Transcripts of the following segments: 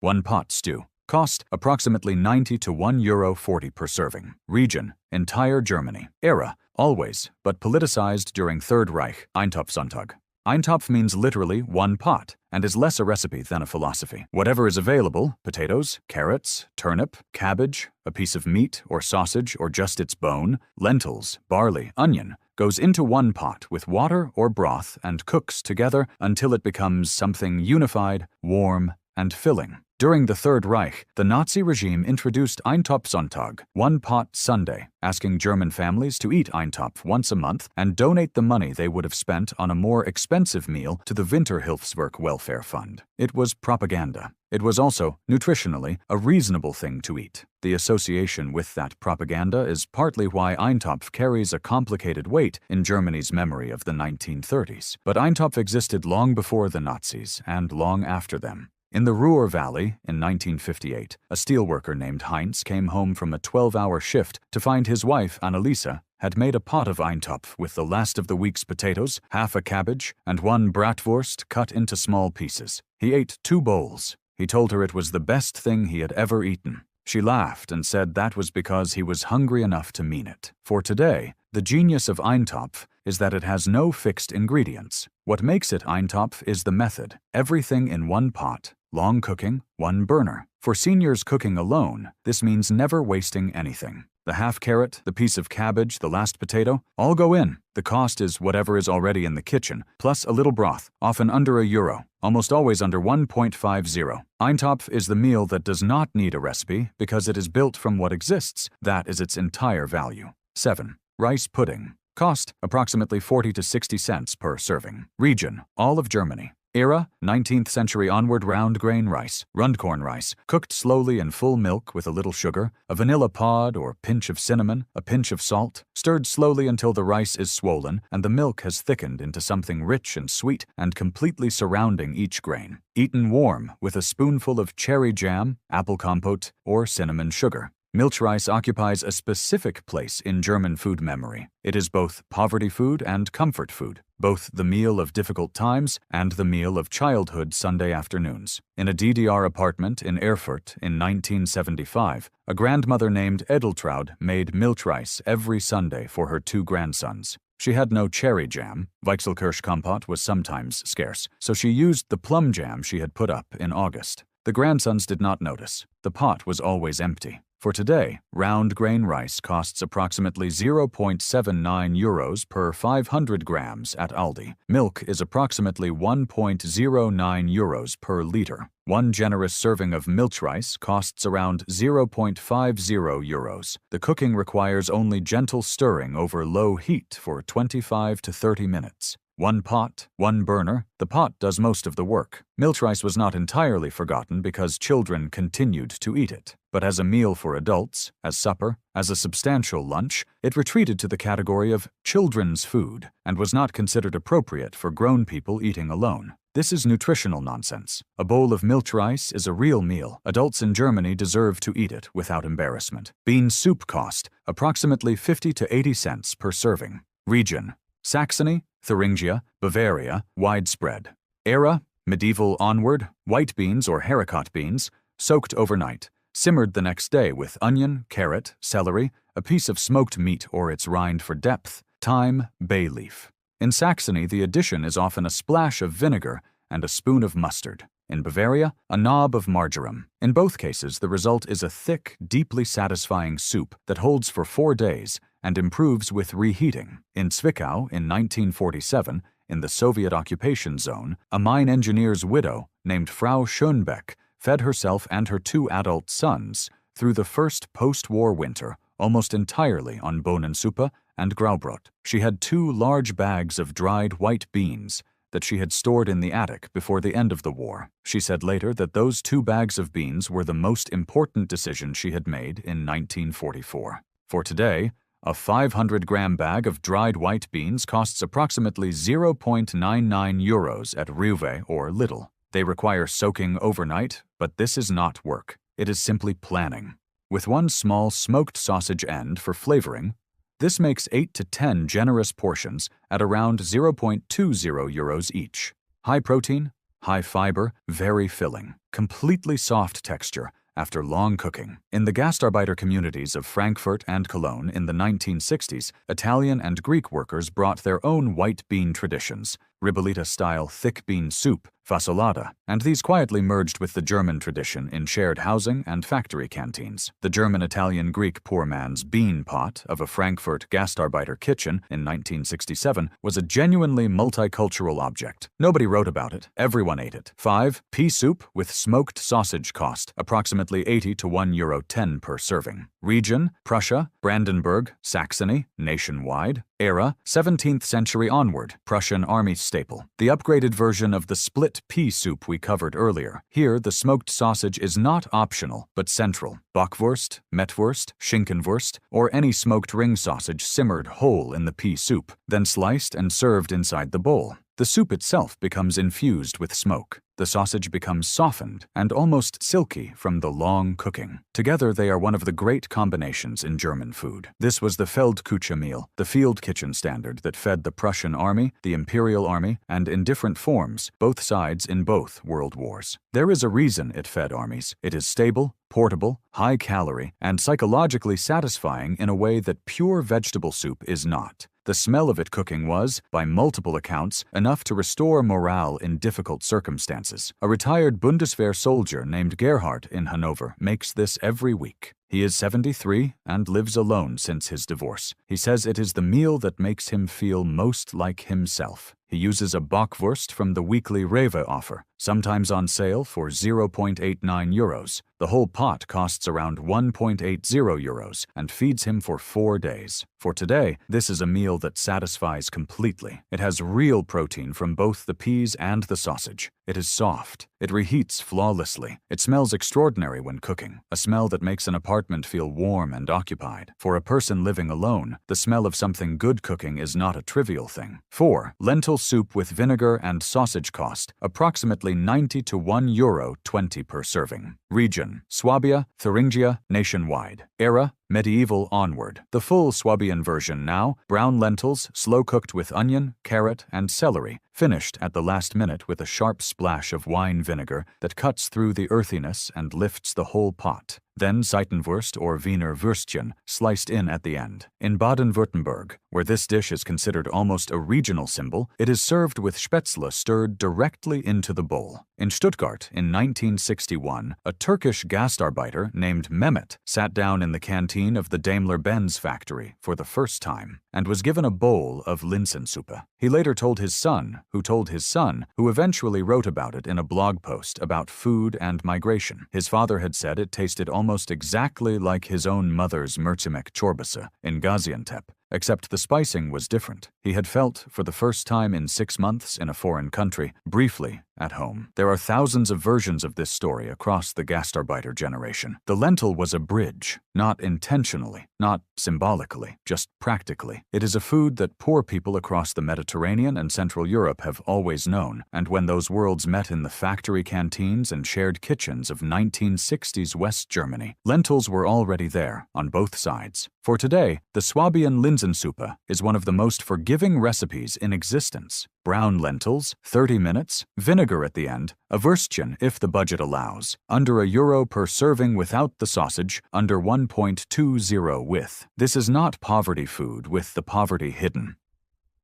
1 pot stew. Cost approximately 90 to €1.40 per serving. Region: entire Germany. Era: always, but politicized during Third Reich. Eintopfsonntag. Eintopf means literally one pot, and is less a recipe than a philosophy. Whatever is available, potatoes, carrots, turnip, cabbage, a piece of meat or sausage or just its bone, lentils, barley, onion, goes into one pot with water or broth and cooks together until it becomes something unified, warm, and filling. During the Third Reich, the Nazi regime introduced Eintopfsonntag, one-pot Sunday, asking German families to eat Eintopf once a month and donate the money they would have spent on a more expensive meal to the Winterhilfswerk Welfare Fund. It was propaganda. It was also, nutritionally, a reasonable thing to eat. The association with that propaganda is partly why Eintopf carries a complicated weight in Germany's memory of the 1930s. But Eintopf existed long before the Nazis and long after them. In the Ruhr Valley, in 1958, a steelworker named Heinz came home from a 12-hour shift to find his wife, Anneliese, had made a pot of Eintopf with the last of the week's potatoes, half a cabbage, and 1 bratwurst cut into small pieces. He ate 2 bowls. He told her it was the best thing he had ever eaten. She laughed and said that was because he was hungry enough to mean it. For today, the genius of Eintopf is that it has no fixed ingredients. What makes it Eintopf is the method. Everything in one pot. Long cooking, 1 burner. For seniors cooking alone, this means never wasting anything. The half carrot, the piece of cabbage, the last potato, all go in. The cost is whatever is already in the kitchen, plus a little broth, often under €1, almost always under 1.50. Eintopf is the meal that does not need a recipe because it is built from what exists. That is its entire value. 7. Rice pudding. Cost approximately 40 to 60 cents per serving. Region: all of Germany. Era: 19th century onward. Round grain rice, rundkorn rice, cooked slowly in full milk with a little sugar, a vanilla pod or pinch of cinnamon, a pinch of salt, stirred slowly until the rice is swollen and the milk has thickened into something rich and sweet and completely surrounding each grain. Eaten warm with a spoonful of cherry jam, apple compote, or cinnamon sugar. Milch rice occupies a specific place in German food memory. It is both poverty food and comfort food, both the meal of difficult times and the meal of childhood Sunday afternoons. In a DDR apartment in Erfurt in 1975, a grandmother named Edeltraud made milch rice every Sunday for her 2 grandsons. She had no cherry jam. Weichselkirsch was sometimes scarce, so she used the plum jam she had put up in August. The grandsons did not notice. The pot was always empty. For today, round grain rice costs approximately €0.79 per 500 grams at Aldi. Milk is approximately €1.09 per liter. 1 generous serving of milch rice costs around €0.50. The cooking requires only gentle stirring over low heat for 25 to 30 minutes. 1 pot, 1 burner. The pot does most of the work. Milch rice was not entirely forgotten because children continued to eat it. But as a meal for adults, as supper, as a substantial lunch, it retreated to the category of children's food and was not considered appropriate for grown people eating alone. This is nutritional nonsense. A bowl of milch rice is a real meal. Adults in Germany deserve to eat it without embarrassment. Bean soup cost approximately 50 to 80 cents per serving. Region: Saxony, Thuringia, Bavaria, widespread. Era: medieval onward. White beans or haricot beans, soaked overnight, simmered the next day with onion, carrot, celery, a piece of smoked meat or its rind for depth, thyme, bay leaf. In Saxony, the addition is often a splash of vinegar and a spoon of mustard. In Bavaria, a knob of marjoram. In both cases, the result is a thick, deeply satisfying soup that holds for 4 days and improves with reheating. In Zwickau, in 1947, in the Soviet occupation zone, a mine engineer's widow, named Frau Schönbeck, fed herself and her 2 adult sons through the first post-war winter almost entirely on Bohnensuppe and Graubrot. She had 2 large bags of dried white beans that she had stored in the attic before the end of the war. She said later that those 2 bags of beans were the most important decision she had made in 1944. For today, a 500-gram bag of dried white beans costs approximately €0.99 at Rewe or Lidl. They require soaking overnight, but this is not work. It is simply planning. With 1 small smoked sausage end for flavoring, this makes 8 to 10 generous portions at around €0.20 each. High protein, high fiber, very filling, completely soft texture after long cooking. In the Gastarbeiter communities of Frankfurt and Cologne in the 1960s, Italian and Greek workers brought their own white bean traditions, ribollita-style thick bean soup, fasolada, and these quietly merged with the German tradition in shared housing and factory canteens. The German-Italian-Greek poor man's bean pot of a Frankfurt Gastarbeiter kitchen in 1967 was a genuinely multicultural object. Nobody wrote about it. Everyone ate it. 5. Pea soup with smoked sausage cost, approximately 80 to €1.10 per serving. Region, Prussia, Brandenburg, Saxony, nationwide. Era, 17th century onward, Prussian army staple. The upgraded version of the split pea soup we covered earlier. Here, the smoked sausage is not optional, but central. Bockwurst, Mettwurst, Schinkenwurst, or any smoked ring sausage simmered whole in the pea soup, then sliced and served inside the bowl. The soup itself becomes infused with smoke. The sausage becomes softened and almost silky from the long cooking. Together, they are one of the great combinations in German food. This was the Feldküche meal, the field kitchen standard that fed the Prussian army, the Imperial Army, and in different forms, both sides in both world wars. There is a reason it fed armies. It is stable, portable, high-calorie, and psychologically satisfying in a way that pure vegetable soup is not. The smell of it cooking was, by multiple accounts, enough to restore morale in difficult circumstances. A retired Bundeswehr soldier named Gerhard in Hanover makes this every week. He is 73 and lives alone since his divorce. He says it is the meal that makes him feel most like himself. He uses a Bockwurst from the weekly Rewe offer, sometimes on sale for €0.89. The whole pot costs around €1.80 and feeds him for 4 days. For today, this is a meal that satisfies completely. It has real protein from both the peas and the sausage. It is soft. It reheats flawlessly. It smells extraordinary when cooking, a smell that makes an apartment feel warm and occupied. For a person living alone, the smell of something good cooking is not a trivial thing. 4. Lentil soup with vinegar and sausage cost, approximately 90 to €1.20 per serving. Region, Swabia, Thuringia, nationwide. Era, medieval onward. The full Swabian version now, brown lentils, slow-cooked with onion, carrot, and celery, finished at the last minute with a sharp splash of wine vinegar that cuts through the earthiness and lifts the whole pot. Then Seitenwurst or Wiener Würstchen, sliced in at the end. In Baden-Württemberg, where this dish is considered almost a regional symbol, it is served with spätzle stirred directly into the bowl. In Stuttgart, in 1961, a Turkish Gastarbeiter named Mehmet sat down in the canteen of the Daimler-Benz factory for the first time and was given a bowl of Linsensuppe. He later told his son, who eventually wrote about it in a blog post about food and migration. His father had said it tasted almost exactly like his own mother's mercimek çorbası in Gaziantep, except the spicing was different. He had felt, for the first time in 6 months in a foreign country, briefly at home. There are thousands of versions of this story across the Gastarbeiter generation. The lentil was a bridge, not intentionally, not symbolically, just practically. It is a food that poor people across the Mediterranean and Central Europe have always known, and when those worlds met in the factory canteens and shared kitchens of 1960s West Germany, lentils were already there on both sides. For today, the Swabian Linsensuppe is one of the most forgiving recipes in existence. Brown lentils, 30 minutes, vinegar at the end, a Würstchen if the budget allows, under €1 per serving without the sausage, under 1.20 with. This is not poverty food with the poverty hidden.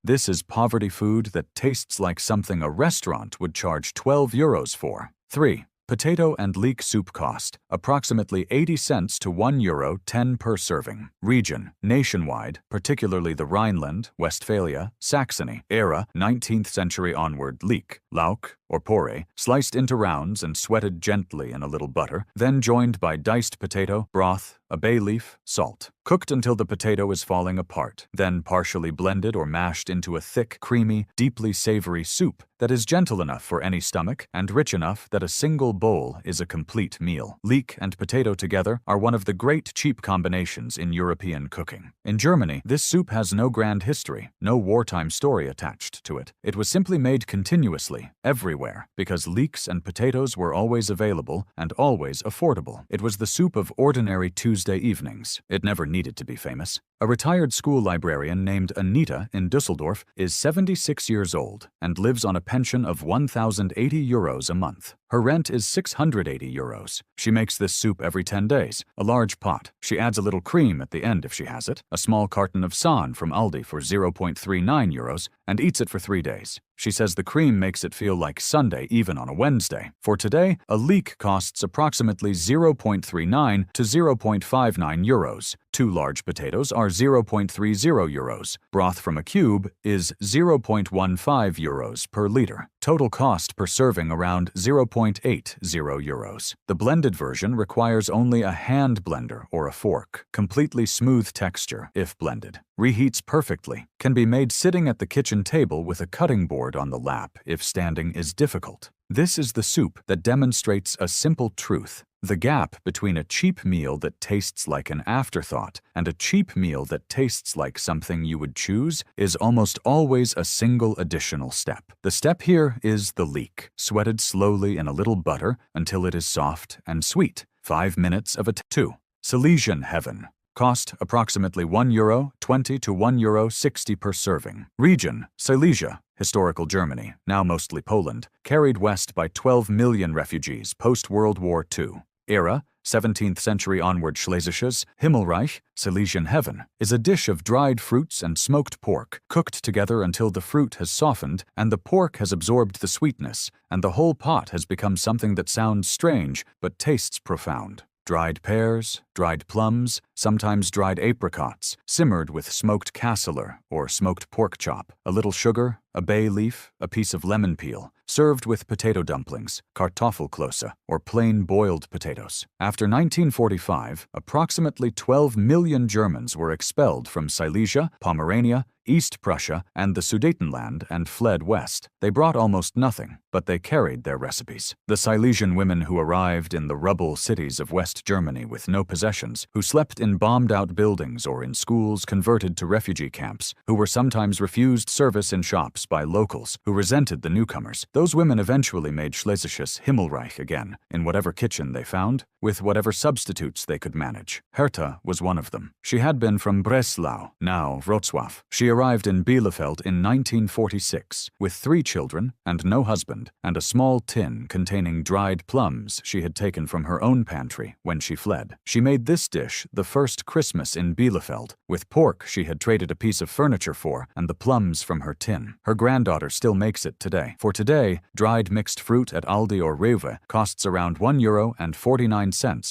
This is poverty food that tastes like something a restaurant would charge €12 for. 3. Potato and leek soup cost, approximately 80 cents to €1.10 per serving. Region, nationwide, particularly the Rhineland, Westphalia, Saxony. Era, 19th century onward. Leek, Lauch, or pore, sliced into rounds and sweated gently in a little butter, then joined by diced potato, broth, a bay leaf, salt. Cooked until the potato is falling apart, then partially blended or mashed into a thick, creamy, deeply savory soup that is gentle enough for any stomach and rich enough that a single bowl is a complete meal. Leek and potato together are one of the great cheap combinations in European cooking. In Germany, this soup has no grand history, no wartime story attached to it. It was simply made continuously, everywhere, because leeks and potatoes were always available and always affordable. It was the soup of ordinary Tuesday evenings. It never needed to be famous. A retired school librarian named Anita in Düsseldorf is 76 years old and lives on a pension of 1,080 euros a month. Her rent is 680 euros. She makes this soup every 10 days, a large pot. She adds a little cream at the end if she has it, a small carton of San from Aldi for 0.39 euros, and eats it for 3 days. She says the cream makes it feel like Sunday even on a Wednesday. For today, a leek costs approximately 0.39 to 0.59 euros. 2 large potatoes are 0.30 euros. Broth from a cube is 0.15 euros per liter. Total cost per serving around 0.80 euros. The blended version requires only a hand blender or a fork. Completely smooth texture if blended. Reheats perfectly. Can be made sitting at the kitchen table with a cutting board on the lap if standing is difficult. This is the soup that demonstrates a simple truth. The gap between a cheap meal that tastes like an afterthought and a cheap meal that tastes like something you would choose is almost always a single additional step. The step here is the leek, sweated slowly in a little butter until it is soft and sweet. 5 minutes of it. 2. Silesian heaven. Cost approximately €1.20 to €1.60 per serving. Region, Silesia. Historical Germany, now mostly Poland, carried west by 12 million refugees post-World War II. Era, 17th century onward. Schlesisches Himmelreich, Silesian heaven, is a dish of dried fruits and smoked pork, cooked together until the fruit has softened and the pork has absorbed the sweetness, and the whole pot has become something that sounds strange but tastes profound. Dried pears, dried plums, sometimes dried apricots, simmered with smoked casseler or smoked pork chop, a little sugar, a bay leaf, a piece of lemon peel, served with potato dumplings, Kartoffel-Lauch-Suppe, or plain boiled potatoes. After 1945, approximately 12 million Germans were expelled from Silesia, Pomerania, East Prussia, and the Sudetenland and fled west. They brought almost nothing, but they carried their recipes. The Silesian women who arrived in the rubble cities of West Germany with no possessions, who slept in bombed-out buildings or in schools converted to refugee camps, who were sometimes refused service in shops by locals, who resented the newcomers, those women eventually made Schlesisches Himmelreich again, in whatever kitchen they found, with whatever substitutes they could manage. Herta was one of them. She had been from Breslau, now Wrocław. She arrived in Bielefeld in 1946, with 3 children and no husband, and a small tin containing dried plums she had taken from her own pantry when she fled. She made this dish the first Christmas in Bielefeld, with pork she had traded a piece of furniture for and the plums from her tin. Her granddaughter still makes it today. For today, dried mixed fruit at Aldi or Rewe costs around €1.49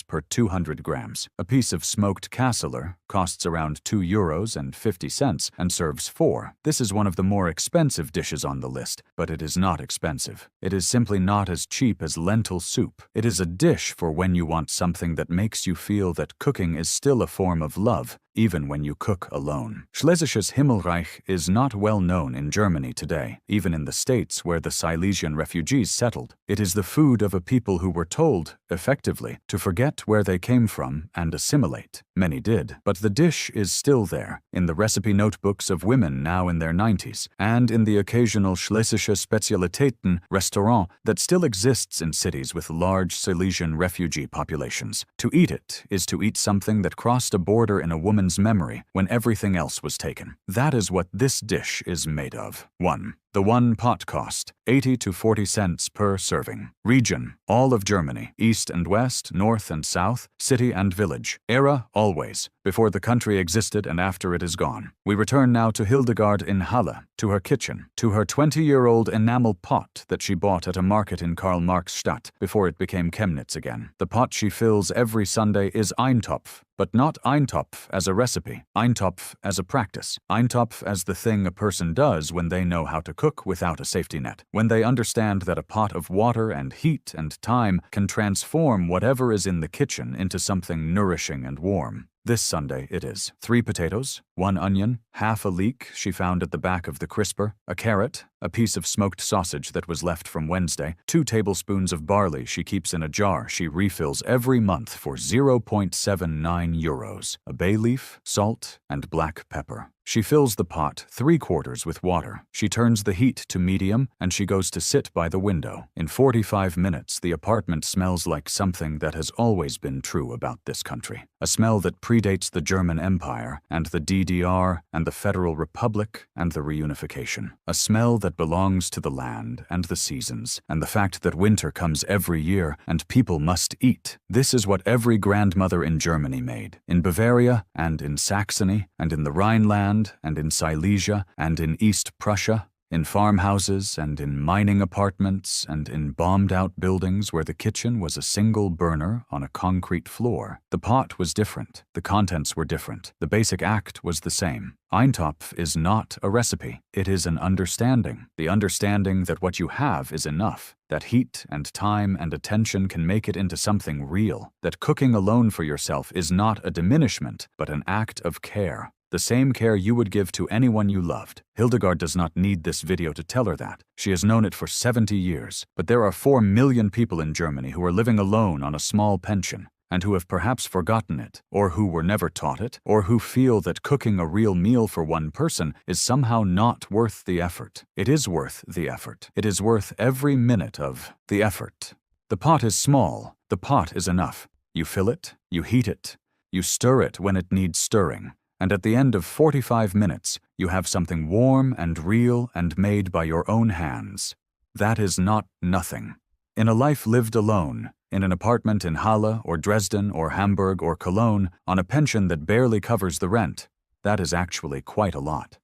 per 200 grams. A piece of smoked casseler costs around €2.50 and serves 4. This is one of the more expensive dishes on the list, but it is not expensive. It is simply not as cheap as lentil soup. It is a dish for when you want something that makes you feel that cooking is still a form of love, even when you cook alone. Schlesisches Himmelreich is not well known in Germany today, even in the states where the Silesian refugees settled. It is the food of a people who were told, effectively, to forget where they came from and assimilate. Many did, but the dish is still there, in the recipe notebooks of women now in their 90s, and in the occasional Schlesische Spezialitäten restaurant that still exists in cities with large Silesian refugee populations. To eat it is to eat something that crossed a border in a woman's memory when everything else was taken. That is what this dish is made of. 1. The one pot cost, 80 to 40 cents per serving. Region, all of Germany, east and west, north and south, city and village. Era, always, before the country existed and after it is gone. We return now to Hildegard in Halle, to her kitchen, to her 20-year-old enamel pot that she bought at a market in Karl-Marx-Stadt before it became Chemnitz again. The pot she fills every Sunday is Eintopf, but not Eintopf as a recipe, Eintopf as a practice, Eintopf as the thing a person does when they know how to cook without a safety net, when they understand that a pot of water and heat and time can transform whatever is in the kitchen into something nourishing and warm. This Sunday it is 3 potatoes, 1 onion, half a leek she found at the back of the crisper, a carrot, a piece of smoked sausage that was left from Wednesday, 2 tablespoons of barley she keeps in a jar she refills every month for €0.79, a bay leaf, salt, and black pepper. She fills the pot 3/4 with water. She turns the heat to medium and she goes to sit by the window. In 45 minutes, the apartment smells like something that has always been true about this country. A a smell that predates the German Empire and the DDR and the Federal Republic and the reunification. A smell that belongs to the land and the seasons and the fact that winter comes every year and people must eat. This is what every grandmother in Germany made, in Bavaria and in Saxony and in the Rhineland and in Silesia and in East Prussia, in farmhouses and in mining apartments and in bombed-out buildings where the kitchen was a single burner on a concrete floor. The pot was different. The contents were different. The basic act was the same. Eintopf is not a recipe. It is an understanding. The understanding that what you have is enough, that heat and time and attention can make it into something real, that cooking alone for yourself is not a diminishment, but an act of care. The same care you would give to anyone you loved. Hildegard does not need this video to tell her that. She has known it for 70 years. But there are 4 million people in Germany who are living alone on a small pension, and who have perhaps forgotten it, or who were never taught it, or who feel that cooking a real meal for one person is somehow not worth the effort. It is worth the effort. It is worth every minute of the effort. The pot is small. The pot is enough. You fill it, you heat it, you stir it when it needs stirring. And at the end of 45 minutes, you have something warm and real and made by your own hands. That is not nothing. In a life lived alone, in an apartment in Halle or Dresden or Hamburg or Cologne, on a pension that barely covers the rent, that is actually quite a lot.